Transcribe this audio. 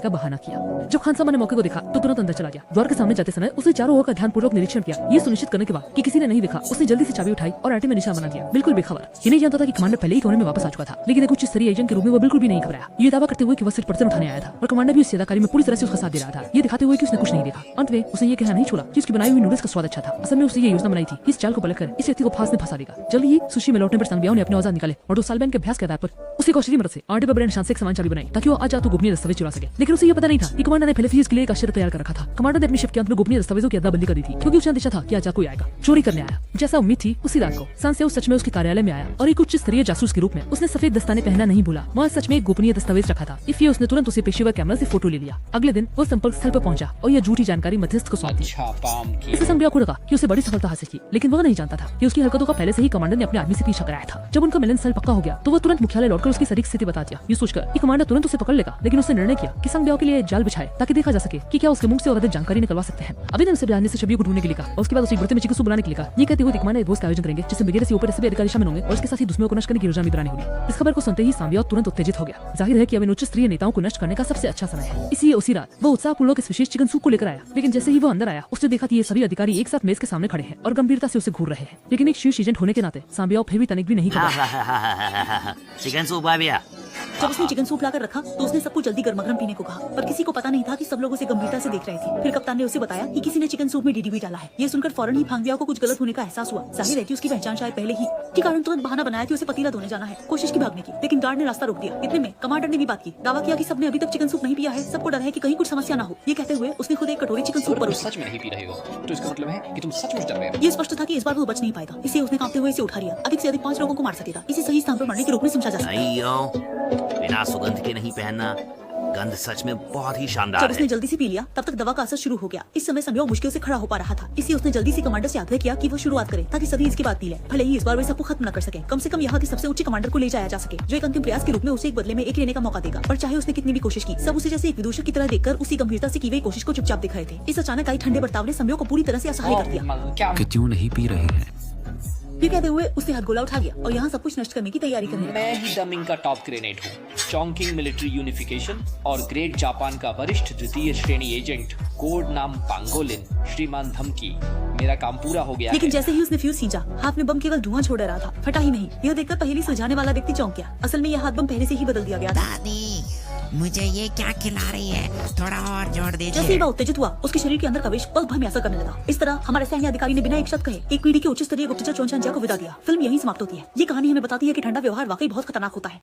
का बहाना किया। जब खानसामा ने मौके को देखा तो तुरंत अंदर चला गया। द्वार के सामने जाते समय उसने चारों ओर का ध्यानपूर्वक निरीक्षण किया। ये सुनिश्चित करने के बाद कि किसी ने नहीं देखा, उसने जल्दी से चाबी उठाई और आटे में निशान बना दिया, बिल्कुल बेखबर। ये नहीं जानता था कि कमांडर पहले ही कोने में वापस आ चुका था, लेकिन एक उच्च स्तरीय एजेंट के रूप में वो बिल्कुल भी नहीं घबराया। ये दावा करते हुए कि वह सिर्फ पर्चन उठाने आया था और कमांडर भी उस अदाकारी में पूरी तरह से उसका साथ दे रहा था, ये दिखाते हुए कि उसने कुछ नहीं देखा। अंत में उसने ये कहना नहीं छोड़ा कि उसकी बनाई हुई नूडल्स का स्वाद अच्छा था। असल में उसने ये योजना बनाई थी कि इस चाल को पलटकर इस व्यक्ति को फांस में फंसा देगा। जल्दी ही सुशी में लौटने पर संबियाओं ने अपने औजार निकाले और 2 साल के अभ्यास के आधार पर उसकी कौशल मदद से आटे पर बड़े निशान से एक समान चाबी बनाई ताकि वो आज गोपनीय दस्तावेज चुरा सके। लेकिन उसे ये पता नहीं था कि कमांडर ने पहले से इसके लिए एक आश्चर्य तैयार कर रखा था। कमांडर ने अपनी शिप के अंत में गोपनीय दस्तावेजों की अदला-बदली कर दी थी क्योंकि उसे अंदेशा था कि आज कोई आएगा, चोरी करने आया। जैसा उम्मीद थी उसी रात को सांसेओ सच में उसके कार्यालय में आया और एक उच्च स्तरीय जासूस के रूप में उसने सफेद दस्ताने पहनना नहीं भूला। वहाँ सच में एक गोपनीय दस्तावेज रखा था, इसलिए उसने तुरंत उसे पेशेवर कैमरा से फोटो ले लिया। अगले दिन वो संपर्क स्थल पर पहुंचा और यह झूठी जानकारी मध्यस्थ को सौंप दी। इससे संबिया को लगा कि उसे बड़ी सफलता हासिल की, लेकिन वह नहीं जानता था कि उसकी हरकतों का पहले से ही कमांडर ने अपने आदमी से पीछा कराया था। जब उनका मिलन स्थल पक्का हो गया तो वह तुरंत मुख्यालय लौटकर उसकी सटीक स्थिति बता दिया, ये सोचकर कि कमांडर तुरंत उसे पकड़ लेगा। लेकिन उसने निर्णय किया कि संबिया के लिए जाल बिछाए ताकि देखा जा सके कि क्या उसके मुंह से अधिक जानकारी निकलवा सकते हैं। अभी उसे जानने से छवि को ढूंढने के लिए कहा और उसके बाद उसे बर्तन में चिकन सूप बनाने के लिए कहा। ये कहते हुए कमांडर एक भोज का आयोजन करेंगे जिसमें ब्रिगेडियर से ऊपर सभी अधिकारी शामिल होंगे और उसके साथ ही दुश्मनों को नष्ट करने की योजना भी बनानी होगी। इस खबर को सुनते ही सांबिया तुरंत उत्तेजित हो गया। जाहिर है कि अब इन उच्च स्तरीय नेताओं को नष्ट करने का सबसे अच्छा समय है। इसलिए उसी रात वो उत्साहपूर्वक इस विशेष चिकन सूप को लेकर आया। लेकिन जैसे ही वो अंदर आया उसने देखा कि ये सभी अधिकारी एक साथ मेज के सामने खड़े हैं और गंभीरता से उसे घूर रहे हैं। लेकिन एक शीर्ष एजेंट होने के नाते सांबिया फिर भी तनिक भी नहीं घबराया। चिकन सूप आ गया। जब उसने चिकन सूप लाकर रखा तो उसने सबको जल्दी गर्मा-गर्म पीने को कहा, पर किसी को पता नहीं था कि सब लोग उसे गंभीरता से देख रहे थे। फिर कप्तान ने उसे बताया कि किसी ने चिकन सूप में डीडीबी डाला है। ये सुनकर फौरन ही फांगबिया को कुछ गलत होने का एहसास हुआ। जाहिर है कि उसकी पहचान शायद पहले ही के कारण तुरंत बहाना बनाया कि उसे पतीला धोने जाना है। कोशिश की भागने की, लेकिन गार्ड ने रास्ता रोक दिया। इतने में कमांडर ने भी बात की, दावा किया कि सबने अभी तक चिकन सूप नहीं पिया है, सबको डर है कि कहीं कुछ समस्या ना हो। ये कहते हुए उसने खुद एक कटोरी चिकन सूप परोसी। सच में नहीं पी रहे हो तो इसका मतलब है कि तुम सचमुच डर रहे हो। ये स्पष्ट था कि इस बार वो बच नहीं पाएगा, इसलिए उसने कांपते हुए इसे उठा लिया। अधिक से अधिक 5 लोगों को मार सकेगा। इसे सही स्थान पर मरने के रूप में समझा जा सकता है। बिना सुगंध के नहीं पहनना, गंध सच में बहुत ही शानदार जब उसने है। जल्दी से पी लिया तब तक दवा का असर शुरू हो गया। इस समय संबिया मुश्किल से खड़ा हो पा रहा था, इसलिए उसने जल्दी से कमांडर से आग्रह किया कि वो शुरुआत करे ताकि सभी इसके बाद पी ले। भले ही इस बार वे सबको खत्म न कर सके, कम से कम यहाँ के सबसे उच्च कमांडर को ले जाया जा सके, जो एक अंतिम प्रयास के रूप में उसे एक बदले में एक लेने का मौका देगा। पर चाहे उसने कितनी भी कोशिश की, सब उसे जैसे एक विदूषक की तरह देखकर उसी गंभीरता से की गई कोशिश को चुपचाप दिख रहे थे। इस अचानक आई ठंडे बर्ताव ने संबिया को पूरी तरह से असहाय कर दिया। क्यों नहीं पी रहे हैं? ये कहते हुए उसने हथगोला उठा लिया और यहाँ सब कुछ नष्ट करने की तैयारी करने लगा। मैं ही दमिंग का टॉप ग्रेनेड हूँ, चोंकिंग मिलिट्री यूनिफिकेशन और ग्रेट जापान का वरिष्ठ द्वितीय श्रेणी एजेंट, कोड नाम पांगोलिन, श्रीमान धमकी। मेरा काम पूरा हो गया लेकिन है। जैसे ही उसने फ्यूज खींचा, हाथ में बम केवल धुआं छोड़ रहा था, फटा ही नहीं। यह देखकर पहेली सुलझाने वाला व्यक्ति चौंक गया। असल में यह हाथ बम पहले से ही बदल दिया गया था। दादी, मुझे ये क्या खिला रही है? थोड़ा और जोर जैसे ही दीजिए। वह उत्तेजित हुआ, उसके शरीर के अंदर का विष पल भर में असर करने लगा। इस तरह हमारे सैन्य अधिकारी ने बिना एक शब्द कहे एक पीढ़ी के उच्च स्तरीय गुप्तचर चोनचांजिया को विदा दिया। फिल्म यहीं समाप्त होती है। ये कहानी हमें बताती है कि ठंडा व्यवहार वाकई बहुत खतरनाक होता है।